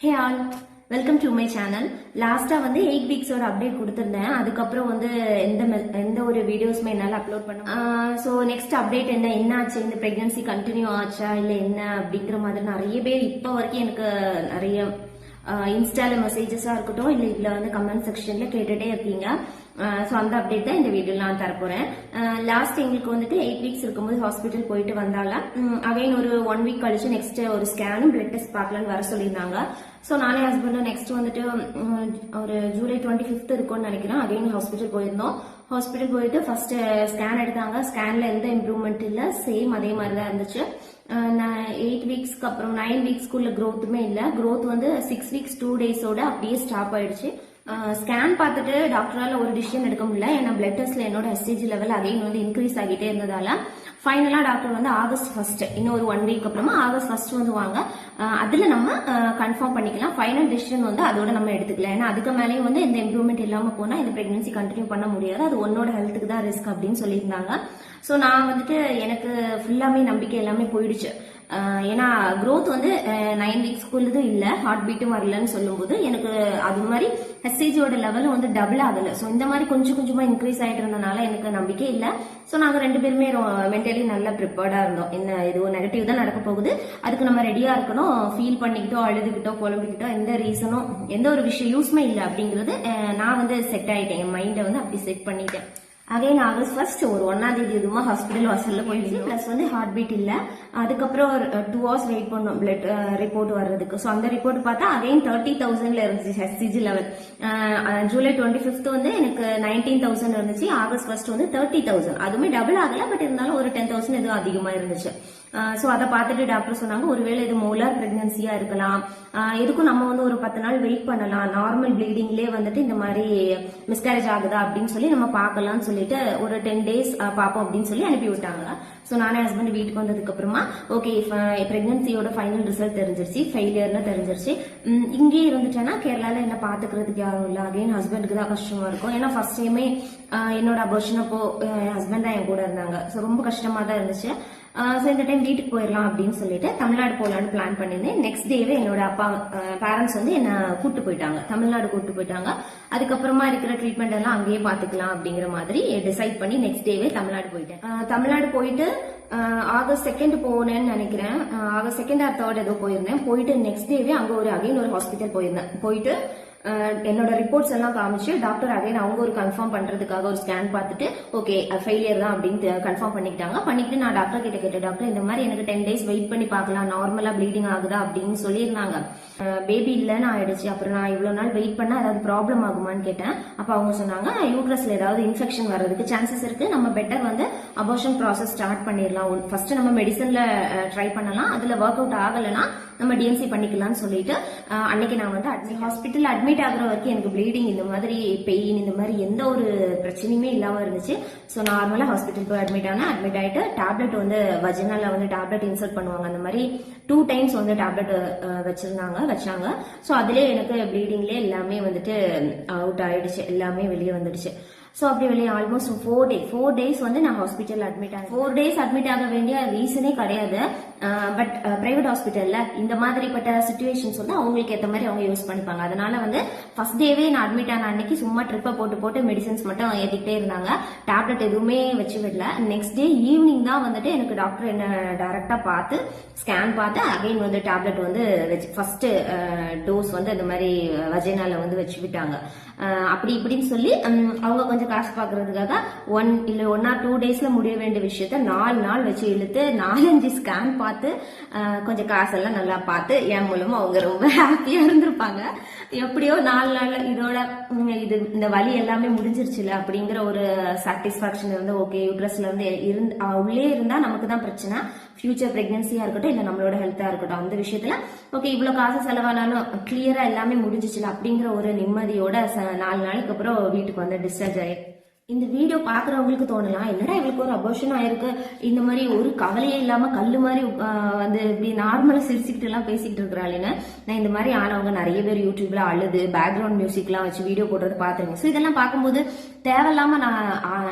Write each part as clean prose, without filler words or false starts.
Hey all, welcome to my channel. லாஸ்டா வந்து 8 weeks ஒரு அப்டேட் கொடுத்திருந்தேன். அதுக்கப்புறம் வந்து எந்த ஒரு வீடியோஸ்மே என்னால அப்லோட் பண்ண ஸோ நெக்ஸ்ட் அப்டேட் என்ன ஆச்சு, இந்த பிரெக்னன்சி கண்டினியூ ஆச்சா இல்லை என்ன அப்படிங்கிற மாதிரி நிறைய பேர் இப்போ வரைக்கும் எனக்கு நிறைய இன்ஸ்டால மெசேஜஸா இருக்கட்டும் இல்லை இதுல வந்து கமெண்ட் செக்ஷன்ல கேட்டுட்டே இருக்கீங்க. ஸோ அந்த அப்டேட் தான் இந்த வீடியோல நான் தரப்போறேன். லாஸ்ட் எங்களுக்கு வந்துட்டு 8 weeks இருக்கும்போது ஹாஸ்பிட்டல் போயிட்டு வந்தால அகைன் ஒரு 1 week கழிச்சு நெக்ஸ்ட் ஒரு ஸ்கேனும் பிளட் டெஸ்ட் பார்க்கலான்னு வர சொல்லியிருந்தாங்க. ஸோ நானே ஹஸ்பண்டும் நெக்ஸ்ட் வந்துட்டு ஒரு ஜூலை 25th இருக்கும்னு நினைக்கிறேன். அகைன் ஹாஸ்பிட்டல் போயிருந்தோம். ஹாஸ்பிட்டல் போயிட்டு ஃபர்ஸ்ட் ஸ்கேன் எடுத்தாங்க. ஸ்கேன்ல எந்த இம்ப்ரூவ்மெண்ட் இல்லை, சேம் அதே மாதிரி தான் இருந்துச்சு. 8 weeksக்கு அப்புறம் 9 weeksக்குள்ள growthமே இல்லை. growth வந்து 6 weeks 2 daysோட அப்படியே ஸ்டாப் ஆயிடுச்சு. ஸ்கேன் பார்த்துட்டு டாக்டரால ஒரு டிசிஷன் எடுக்க முடியல. ஏன்னா பிளட் டெஸ்ட்ல என்னோட எஸ்டிஜி லெவல் அகைன் வந்து இன்க்ரீஸ் ஆகிட்டே இருந்ததால ஃபைனலா டாக்டர் வந்து ஆகஸ்ட் 1 இன்னும் ஒரு 1 week அப்புறமா ஆகஸ்ட் 1 வந்து வாங்க, அதுல நம்ம கன்ஃபார்ம் பண்ணிக்கலாம். ஃபைனல் டிசிஷன் வந்து அதோட நம்ம எடுத்துக்கலாம். ஏன்னா அதுக்கு மேலேயும் வந்து எந்த இம்ப்ரூவ்மெண்ட் இல்லாம போனா இந்த பிரெக்னன்சி கண்டினியூ பண்ண முடியாது, அது உன்னோட ஹெல்த்துக்கு தான் ரிஸ்க் அப்படின்னு சொல்லியிருந்தாங்க. ஸோ நான் வந்துட்டு எனக்கு ஃபுல்லாமே நம்பிக்கை எல்லாமே போயிடுச்சு. ஏன்னா growth வந்து 9 weeksக்குள்ளதும் இல்ல, ஹார்ட் பீட்டும் வரலன்னு சொல்லும்போது எனக்கு அது மாதிரி ஹெச்சிஜியோட லெவலும் வந்து டபுள் ஆகல. ஸோ இந்த மாதிரி கொஞ்சம் கொஞ்சமா இன்க்ரீஸ் ஆயிட்டு இருந்தனால எனக்கு நம்பிக்கை இல்லை. ஸோ நாங்க ரெண்டு பேருமே மென்டலி நல்லா ப்ரிப்பேர்டா இருந்தோம். என்ன இதுவும் நெகட்டிவ் தான் நடக்க போகுது, அதுக்கு நம்ம ரெடியா இருக்கணும். ஃபீல் பண்ணிக்கிட்டோ அழுதுகிட்டோ புலம்பிக்கிட்டோ எந்த ரீசனும் எந்த ஒரு விஷயம் யூஸ்மே இல்லை அப்படிங்கிறது நான் வந்து செட் ஆயிட்டேன். என் மைண்டை வந்து அப்படி செட் பண்ணிட்டேன். அகைன் ஆகஸ்ட் 1 ஒரு 1ஆம் தேதி எதுவுமா ஹாஸ்பிட்டல் வாசல்ல போயிடுச்சு. பிளஸ் வந்து ஹார்ட் பீட் இல்ல. அதுக்கப்புறம் ஒரு 2 hours வெயிட் பண்ணோம் பிளட் ரிப்போர்ட் வர்றதுக்கு. ஸோ அந்த ரிப்போர்ட் பார்த்தா அகைன் 30,000ல இருந்துச்சு ஹெச்சிஜி லெவல். ஜூலை 25th வந்து எனக்கு 19,000 இருந்துச்சு. ஆகஸ்ட் 1 வந்து 30,000. அதுவுமே டபுள் ஆகல, பட் இருந்தாலும் ஒரு 10,000 எதுவும் அதிகமா இருந்துச்சு. ஸோ அதை பார்த்துட்டு டாக்டர் சொன்னாங்க ஒருவேளை இது மோலார் பிரெக்னன்சியா இருக்கலாம், எதுக்கும் நம்ம வந்து ஒரு 10 நாள் வெயிட் பண்ணலாம், நார்மல் ப்ளீடிங்லேயே வந்துட்டு இந்த மாதிரி மிஸ்கேரேஜ் ஆகுதா அப்படின்னு சொல்லி நம்ம பார்க்கலாம்னு சொல்லிட்டு ஒரு 10 days பார்ப்போம் அப்படின்னு சொல்லி அனுப்பி விட்டாங்க. ஸோ நானே ஹஸ்பண்ட் வீட்டுக்கு வந்ததுக்கு அப்புறமா ஓகே பிரெக்னன்சியோட ஃபைனல் ரிசல்ட் தெரிஞ்சிருச்சு, ஃபெயிலியர்னு தெரிஞ்சிருச்சு. இங்கே இருந்துட்டேன்னா கேரளால என்ன பாத்துக்கிறதுக்கு யாரும் இல்லை. அகைன் ஹஸ்பண்டுக்கு தான் கஷ்டமா இருக்கும். ஏன்னா ஃபர்ஸ்ட் டைமே என்னோட அபோர்ஷன் அப்போ என் ஹஸ்பண்ட் தான் என் கூட இருந்தாங்க. ஸோ ரொம்ப கஷ்டமா தான் இருந்துச்சு. ஸோ இந்த டைம் வீட்டுக்கு போயிடலாம் அப்படின்னு சொல்லிட்டு தமிழ்நாடு போகலான்னு பிளான் பண்ணியிருந்தேன். நெக்ஸ்ட் டேவே என்னோட அப்பா பேரண்ட்ஸ் வந்து என்ன கூட்டு போயிட்டாங்க, தமிழ்நாடு கூட்டு போயிட்டாங்க. அதுக்கப்புறமா இருக்கிற ட்ரீட்மெண்ட் எல்லாம் அங்கேயே பாத்துக்கலாம் அப்படிங்கிற மாதிரி டிசைட் பண்ணி நெக்ஸ்ட் டேவே தமிழ்நாடு போயிட்டேன். தமிழ்நாடு போயிட்டு ஆகஸ்ட் 2 போனேன்னு நினைக்கிறேன். ஆகஸ்ட் 2 or 3 ஏதோ போயிருந்தேன். போயிட்டு நெக்ஸ்ட் டேவே அங்க ஒரு அகைன் ஒரு ஹாஸ்பிட்டல் போயிருந்தேன். போயிட்டு என்னோட ரிப்போர்ட்ஸ் எல்லாம் காமிச்சு டாக்டர் அகைன் அவங்க ஒரு கன்ஃபார்ம் பண்றதுக்காக ஒரு ஸ்கேன் பார்த்துட்டு ஓகே ஃபெயிலியர் தான் அப்படின்னு கன்ஃபார்ம் பண்ணிக்கிட்டாங்க. பண்ணிட்டு நான் டாக்டர் கிட்ட கேட்டேன், டாக்டர் இந்த மாதிரி எனக்கு 10 days வெயிட் பண்ணி பார்க்கலாம், நார்மலா ப்ளீடிங் ஆகுதா அப்படின்னு சொல்லியிருந்தாங்க. பேபி இல்லைன்னு ஆயிடுச்சு, அப்புறம் நான் இவ்வளவு நாள் வெயிட் பண்ணா ஏதாவது ப்ராப்ளம் ஆகுமான்னு கேட்டேன். அப்ப அவங்க சொன்னாங்க யூட்ரஸ்ல ஏதாவது இன்ஃபெக்ஷன் வர்றதுக்கு சான்சஸ் இருக்கு, நம்ம பெட்டர் வந்து அபார்ஷன் ப்ராசஸ் ஸ்டார்ட் பண்ணிடலாம். ஃபர்ஸ்ட் நம்ம மெடிசன்ல ட்ரை பண்ணலாம், அதுல ஒர்க் அவுட் ஆகலைன்னா நம்ம டிஎன்சி பண்ணிக்கலாம்னு சொல்லிட்டு அன்னைக்கு நான் வந்து ஹாஸ்பிட்டல் அட்மிட் ஆகுற வரைக்கும் எனக்கு ப்ளீடிங் இந்த மாதிரி பெயின் இந்த மாதிரி எந்த ஒரு பிரச்சனையுமே இல்லாம இருந்துச்சு. ஸோ நார்மலா ஹாஸ்பிட்டல் போய் அட்மிட் ஆயிட்டு டேப்லெட் வந்து வஜினால வந்து டேப்லெட் இன்சர்ட் பண்ணுவாங்க, அந்த மாதிரி 2 times வந்து டேப்லெட் வச்சாங்க. ஸோ அதுலேயே எனக்கு ப்ளீடிங்லேயே எல்லாமே வந்துட்டு அவுட் ஆயிடுச்சு, எல்லாமே வெளியே வந்துடுச்சு. ஸோ அப்படி வெளியே ஆல்மோஸ்ட் 4 days வந்து நான் ஹாஸ்பிட்டல் அட்மிட் ஆனேன். 4 days அட்மிட் ஆக வேண்டிய ரீசனே கிடையாது. பட் பிரைவேட் ஹாஸ்பிட்டல்ல இந்த மாதிரிப்பட்ட சுச்சுவேஷன்ஸ் வந்து அவங்களுக்கு ஏற்ற மாதிரி அவங்க யூஸ் பண்ணிப்பாங்க. அதனால வந்து ஃபர்ஸ்ட் டேவே நான் அட்மிட் ஆன அன்னைக்கு சும்மா ட்ரிப்பை போட்டு மெடிசன்ஸ் மட்டும் ஏற்றிக்கிட்டே இருந்தாங்க, டேப்லெட் எதுவுமே வச்சு விடல. நெக்ஸ்ட் டே ஈவினிங் தான் வந்துட்டு எனக்கு டாக்டர் என்ன டைரக்டா பார்த்து ஸ்கேன் பார்த்து அகைன் வந்து டேப்லெட் வந்து ஃபர்ஸ்ட் டோஸ் வந்து அந்த மாதிரி வஜைனால வந்து வச்சு விட்டாங்க. அப்படி இப்படின்னு சொல்லி அவங்க கொஞ்சம் காசு பாக்குறதுக்காக 1 or 2 daysல முடிய வேண்டிய விஷயத்த 4 நாள் வச்சு இழுத்து 4-5 ஸ்கேன் பார்த்து கொஞ்சம் காசெல்லாம் நல்லா பார்த்து என் மூலமா அவங்க ரொம்ப ஹாப்பியா இருந்திருப்பாங்க. எப்படியோ 4 நாள்ல இதோட இந்த வலி எல்லாமே முடிஞ்சிருச்சுல அப்படிங்கிற ஒரு சாட்டிஸ்பாக்சன் இருந்து ஓகே யூட்ரஸ்ல இருந்து உள்ளே இருந்தா நமக்கு தான் பிரச்சனை, ஃபியூச்சர் பிரெக்னன்சியா இருக்கட்டும் இல்ல நம்மளோட ஹெல்த்தா இருக்கட்டும், அந்த விஷயத்துல ஓகே இவ்வளவு காசு செலவானாலும் கிளியரா எல்லாமே முடிஞ்சிச்சுல அப்படிங்கிற ஒரு நிம்மதியோட 4 நாளைக்கு அப்புறம் வீட்டுக்கு வந்து டிஸ்சார்ஜ் ஆயிருக்கு. இந்த வீடியோ பாக்குறவங்களுக்கு தோணலாம் என்னடா இவளுக்கு ஒரு அபோர்ஷன் ஆயிருக்கு, இந்த மாதிரி ஒரு கவலையே இல்லாம கல்லு மாதிரி வந்து இப்படி நார்மலா சிரிச்சுக்கிட்டு எல்லாம் பேசிக்கிட்டு இருக்கிறாள்னு. நான் இந்த மாதிரி ஆனவங்க நிறைய பேர் யூடியூப்ல அழுது பேக்ரவுண்ட் மியூசிக் எல்லாம் வச்சு வீடியோ போடுறது பாத்துருங்க. ஸோ இதெல்லாம் பார்க்கும்போது தேவையில்லாம நான்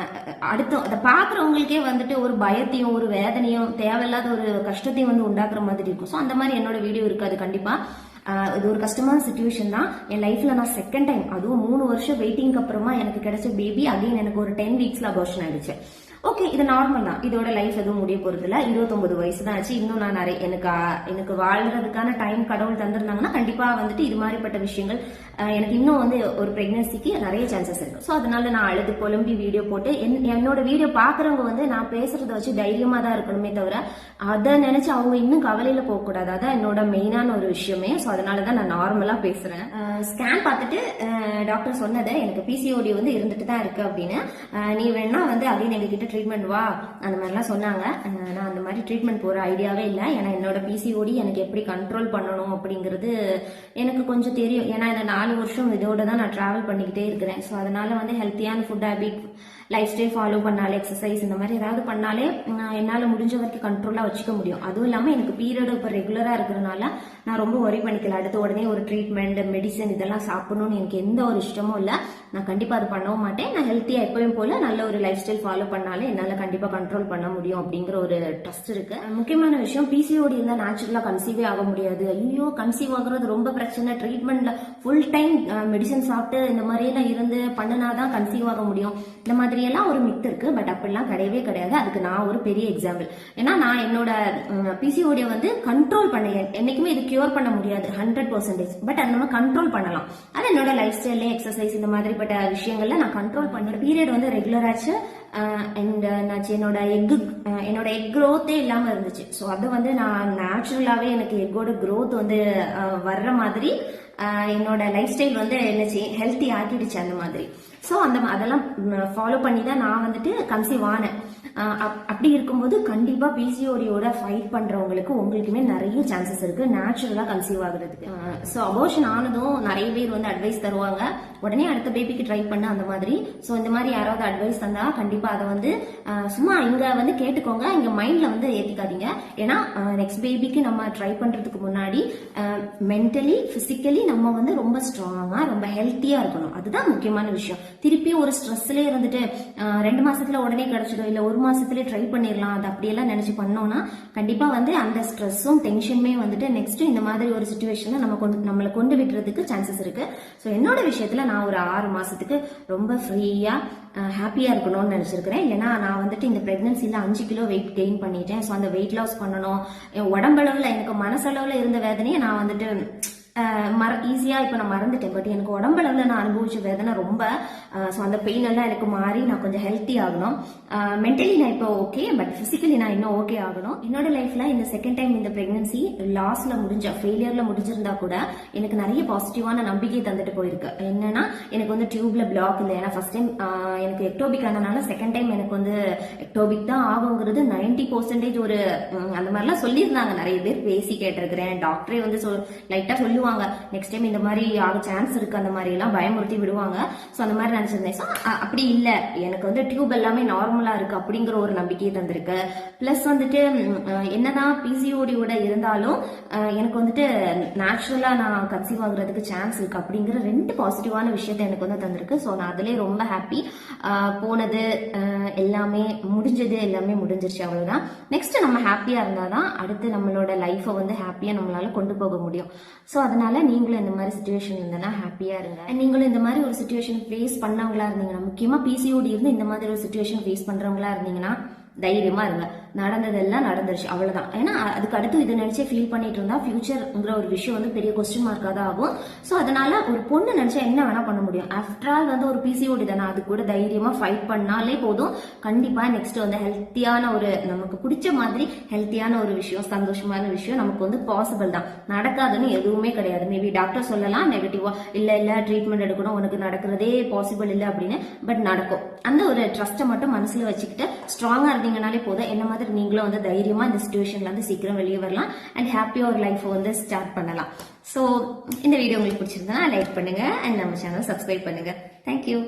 அடுத்து அதை பாக்குறவங்களுக்கே வந்துட்டு ஒரு பயத்தையும் ஒரு வேதனையும் தேவையில்லாத ஒரு கஷ்டத்தையும் வந்து உண்டாக்குற மாதிரி இருக்கும். ஸோ அந்த மாதிரி என்னோட வீடியோ இருக்காது கண்டிப்பா. இது ஒரு கஷ்டமான சுச்சுவேஷன் தான். என் லைஃப்ல நான் செகண்ட் டைம், அதுவும் 3 வருஷம் வெயிட்டிங்க்கு அப்புறமா எனக்கு கிடைச்ச பேபி அகைன் எனக்கு ஒரு 10 வீக்ஸ்ல அபார்ஷன் ஆயிடுச்சு. ஓகே, இது நார்மல் தான். இதோட லைஃப் எதுவும் முடிய போறது இல்ல. 29 வயசு தான் ஆச்சு. இன்னும் நான் நிறைய எனக்கு வாழ்றதுக்கான டைம் கடவுள் தந்திருந்தாங்கன்னா கண்டிப்பா வந்துட்டு இது மாதிரிப்பட்ட விஷயங்கள் எனக்கு இன்னும் வந்து ஒரு பிரெக்னன்சிக்கு நிறைய சான்சஸ் இருக்கு. ஸோ அதனால நான் அழுது புலம்பி வீடியோ போட்டு என்னோட வீடியோ பாக்குறவங்க வந்து நான் பேசுறத வச்சு தைரியமா தான் இருக்கணுமே தவிர அதை நினைச்சு அவங்க இன்னும் கவலையில போக கூடாது. அதான் என்னோட மெயினான ஒரு விஷயமே. ஸோ அதனாலதான் நான் நார்மலா பேசுறேன். ஸ்கேன் பார்த்துட்டு டாக்டர் சொன்னது எனக்கு பிசிஓடி வந்து இருந்துட்டு தான் இருக்கு அப்படின்னு. நீ வேணா வந்து அதே எங்ககிட்ட ட்ரீட்மெண்ட் வா அந்த மாதிரிலாம் சொன்னாங்க. நான் அந்த மாதிரி ட்ரீட்மெண்ட் போற ஐடியாவே இல்லை. ஏன்னா என்னோட பிசிஓடி எனக்கு எப்படி கண்ட்ரோல் பண்ணணும் அப்படிங்கிறது எனக்கு கொஞ்சம் தெரியும். ஏன்னா இந்த 4 வருஷம் இதோட தான் நான் டிராவல் பண்ணிக்கிட்டே இருக்கிறேன். ஸோ அதனால வந்து ஹெல்த்தியான food habit, life style follow பண்ணாலே, எக்ஸசைஸ் இந்த மாதிரி ஏதாவது பண்ணாலே என்னால் முடிஞ்ச வரைக்கும் கண்ட்ரோலாக வச்சுக்க முடியும். அதுவும் இல்லாமல் எனக்கு பீரியட் இப்போ ரெகுலராக இருக்கிறதுனால நான் ரொம்ப ஒரி பண்ணிக்கல. அடுத்த உடனே ஒரு ட்ரீட்மெண்ட், மெடிசன் இதெல்லாம் சாப்பிடணும்னு எனக்கு எந்த ஒரு இஷ்டமும் இல்லை. நான் கண்டிப்பாக அது பண்ணவும் மாட்டேன். நான் ஹெல்த்தியாக எப்பவும் போல நல்ல ஒரு லைஃப் ஸ்டைல் ஃபாலோ பண்ணாலே என்னால் கண்டிப்பாக கண்ட்ரோல் பண்ண முடியும் அப்படிங்கிற ஒரு ட்ரஸ்ட் இருக்கு. முக்கியமான விஷயம், பிசிஓடி இருந்தால் நேச்சுரலாக கன்சீவே ஆக முடியாது. ஐயோ கன்சீவ் ஆகுறது ரொம்ப பிரச்சனை, ட்ரீட்மெண்ட்ல ஃபுல் டைம் மெடிசன் சாப்பிட்டு இந்த மாதிரியெல்லாம் இருந்து பண்ணினாதான் கன்சீவ் ஆக முடியும், இந்த மாதிரி எல்லாம் ஒரு மித் இருக்கு. பட் அப்படிலாம் கிடையவே கிடையாது. அதுக்கு நான் ஒரு பெரிய எக்ஸாம்பிள். ஏன்னா நான் என்னோட பிசிஓடியை வந்து கண்ட்ரோல் பண்ண, என்னைக்குமே இது கியூர் பண்ண முடியாது 100%, பட் அது நம்ம கண்ட்ரோல் பண்ணலாம். அது என்னோட லைஃப் ஸ்டைல், எக்ஸசைஸ் இந்த மாதிரிப்பட்ட விஷயங்கள்ல நான் கண்ட்ரோல் பண்ண. பீரியட் வந்து ரெகுலர் ஆச்சு. அண்ட் என்னோட எக் க்ரோத்தே இல்லாம இருந்துச்சு. ஸோ அது வந்து நான் நேச்சுரலாவே எனக்கு எக்கோட க்ரோத் வந்து வர்ற மாதிரி என்னோட லைஃப் ஸ்டைல் வந்து என்னச்சு ஹெல்த்தி ஆக்கிடுச்சு அந்த மாதிரி. ஸோ அதெல்லாம் ஃபாலோ பண்ணி தான் நான் வந்துட்டு கன்சீவ் ஆனேன். அப்படி இருக்கும்போது கண்டிப்பா பிசிஓடியோட ஃபைட் பண்றவங்களுக்கு உங்களுக்குமே நிறைய சான்சஸ் இருக்கு நேச்சுரலா கன்சீவ் ஆகுறதுக்கு. ஸோ அபார்ஷன் ஆனதும் நிறைய பேர் வந்து அட்வைஸ் தருவாங்க, உடனே அடுத்த பேபிக்கு ட்ரை பண்ண அந்த மாதிரி. ஸோ இந்த மாதிரி யாராவது அட்வைஸ் தந்தா கண்டிப்பா அதை வந்து சும்மா இங்க வந்து கேட்டுக்கோங்க, இங்க மைண்ட்ல வந்து ஏத்திக்காதீங்க. ஏன்னா நெக்ஸ்ட் பேபிக்கு நம்ம ட்ரை பண்றதுக்கு முன்னாடி மென்டலி, பிசிக்கலி நம்ம வந்து ரொம்ப ஸ்ட்ராங்கா, ரொம்ப ஹெல்த்தியா இருக்கணும். அதுதான் முக்கியமான விஷயம். திருப்பி ஒரு ஸ்ட்ரெஸ்ல இருந்துட்டு 2 மாசத்துல உடனே கிடைச்சிடும், இல்ல 1 மாசத்துல ட்ரை பண்ணிடலாம், அது அப்படியெல்லாம் நினைச்சு பண்ணோம்னா கண்டிப்பா வந்து அந்த ஸ்ட்ரெஸ்ஸும் டென்ஷனுமே வந்துட்டு நெக்ஸ்ட் இந்த மாதிரி ஒரு சுச்சுவேஷன்ல நம்மளை கொண்டு விடுறதுக்கு சான்சஸ் இருக்கு. ஸோ என்னோட விஷயத்துல நான் ஒரு 6 மாசத்துக்கு ரொம்ப ஃப்ரீயா ஹாப்பியா இருக்கணும்னு நினைச்சிருக்கிறேன். ஏன்னா நான் வந்துட்டு இந்த பிரெக்னன்சில 5 கிலோ வெயிட் கெயின் பண்ணிட்டேன். ஸோ அந்த வெயிட் லாஸ் பண்ணணும். உடம்பளவுல எனக்கு மனசளவுல இருந்த வேதனையை நான் வந்துட்டு ஈஸியா இப்ப நான் மறந்துட்டேன். பட் எனக்கு உடம்புல இருந்து நான் அனுபவிச்ச வேதனை ரொம்ப. ஸோ அந்த பெயின் எல்லாம் எனக்கு மாறி நான் கொஞ்சம் ஹெல்த்தி ஆகணும். மென்டலி நான் இப்போ ஓகே, பட் பிசிக்கலி நான் இன்னும் ஓகே ஆகணும். என்னோட லைஃப்ல இந்த செகண்ட் டைம் இந்த பிரெக்னன்சி லாஸ்ல ஃபெயிலியர்ல முடிஞ்சிருந்தா கூட எனக்கு நிறைய பாசிட்டிவான நம்பிக்கை தந்துட்டு போயிருக்கு. என்னன்னா எனக்கு வந்து டியூப்ல பிளாக் இல்லை. ஏன்னா ஃபர்ஸ்ட் டைம் எனக்கு எக்டோபிக் ஆனதுனால செகண்ட் டைம் எனக்கு வந்து எக்டோபிக் தான் ஆகுங்கிறது 90% ஒரு அந்த மாதிரிலாம் சொல்லியிருந்தாங்க. நிறைய பேர் பேசி கேட்டிருக்கிறேன். டாக்டரே வந்து லைட்டா சொல்லுவாங்க நெக்ஸ்ட் டைம் இந்த மாதிரி ஆக சான்ஸ் இருக்கு, அந்த மாதிரி எல்லாம் பயமுறுத்தி விடுவாங்க. சோ அந்த மாதிரி நினைச்சிருந்தேன். அப்படி இல்ல, எனக்கு வந்து டியூப் எல்லாமே நார்மலா இருக்கு அப்படிங்கிற ஒரு நம்பிக்கையை தந்திருக்கு. பிளஸ் வந்துட்டு என்னதான் பிசிஓடியோட இருந்தாலும் எனக்கு வந்துட்டு நேச்சுரலா நான் கன்சீவ் ஆகுறதுக்கு சான்ஸ் இருக்கு அப்படிங்கிற 2 பாசிட்டிவான விஷயத்தை எனக்கு வந்து தந்திருக்கு. ஸோ நான் அதுலேயே ரொம்ப ஹாப்பி. போனது எல்லாமே முடிஞ்சது, எல்லாமே முடிஞ்சிருச்சு, அவ்வளவுதான். நெக்ஸ்ட் நம்ம ஹாப்பியா இருந்தாதான் அடுத்து நம்மளோட லைஃபை வந்து ஹாப்பியா நம்மளால கொண்டு போக முடியும். ஸோ அதனால நீங்களும் இந்த மாதிரி சுச்சுவேஷன் இருந்தனா ஹாப்பியா இருங்க. நீங்களும் இந்த மாதிரி ஒரு சுச்சுவேஷன் ஃபேஸ் பண்ணவங்களா இருந்தீங்கன்னா, முக்கியமா பிசிஓடி இருந்து இந்த மாதிரி ஒரு சுச்சுவேஷன் ஃபேஸ் பண்றவங்களா இருந்தீங்கன்னா தைரியமா இருங்க. நடந்ததெல்லாம் நடந்துருச்சு, அவ்வளவுதான். ஏன்னா அதுக்கு அடுத்து இதை நினைச்சே ஃபீல் பண்ணிட்டு இருந்தா ஃபியூச்சர்ங்கிற ஒரு விஷயம் வந்து பெரிய கொஸ்டின் மார்க்கா தான் ஆகும். ஸோ அதனால ஒரு பொண்ணு நினைச்சா என்ன வேணா பண்ண முடியும். ஆஃப்டர் ஆல் வந்து ஒரு பிசிஓடி தானே, அது கூட தைரியமா ஃபைட் பண்ணாலே போதும். கண்டிப்பா நெக்ஸ்ட் வந்து ஹெல்த்தியான ஒரு, நமக்கு பிடிச்ச மாதிரி ஹெல்த்தியான ஒரு விஷயம், சந்தோஷமான விஷயம் நமக்கு வந்து பாசிபிள் தான். நடக்காதுன்னு எதுவுமே கிடையாது. மேபி டாக்டர் சொல்லலாம் நெகட்டிவா, இல்ல ட்ரீட்மெண்ட் எடுக்கணும், உனக்கு நடக்கிறதே பாசிபிள் இல்லை அப்படின்னு, பட் நடக்கும். அந்த ஒரு ட்ரஸ்ட்டை மட்டும் மனசுல வச்சுக்கிட்டு ஸ்ட்ராங்கா இருந்தீங்கனாலே போதும். என்ன மாதிரி நீங்களும் வந்து தைரியமா இந்த சிச்சுவேஷன்ல இருந்து சீக்கிரம் வெளியே வரலாம் அண்ட் ஹாப்பியா ஒரு லைஃப் வந்து ஸ்டார்ட் பண்ணலாம். ஸோ இந்த வீடியோ உங்களுக்கு பிடிச்சிருந்தா லைக் பண்ணுங்க அண்ட் நம்ம சேனல் சப்ஸ்கிரைப் பண்ணுங்க. தேங்க்யூ.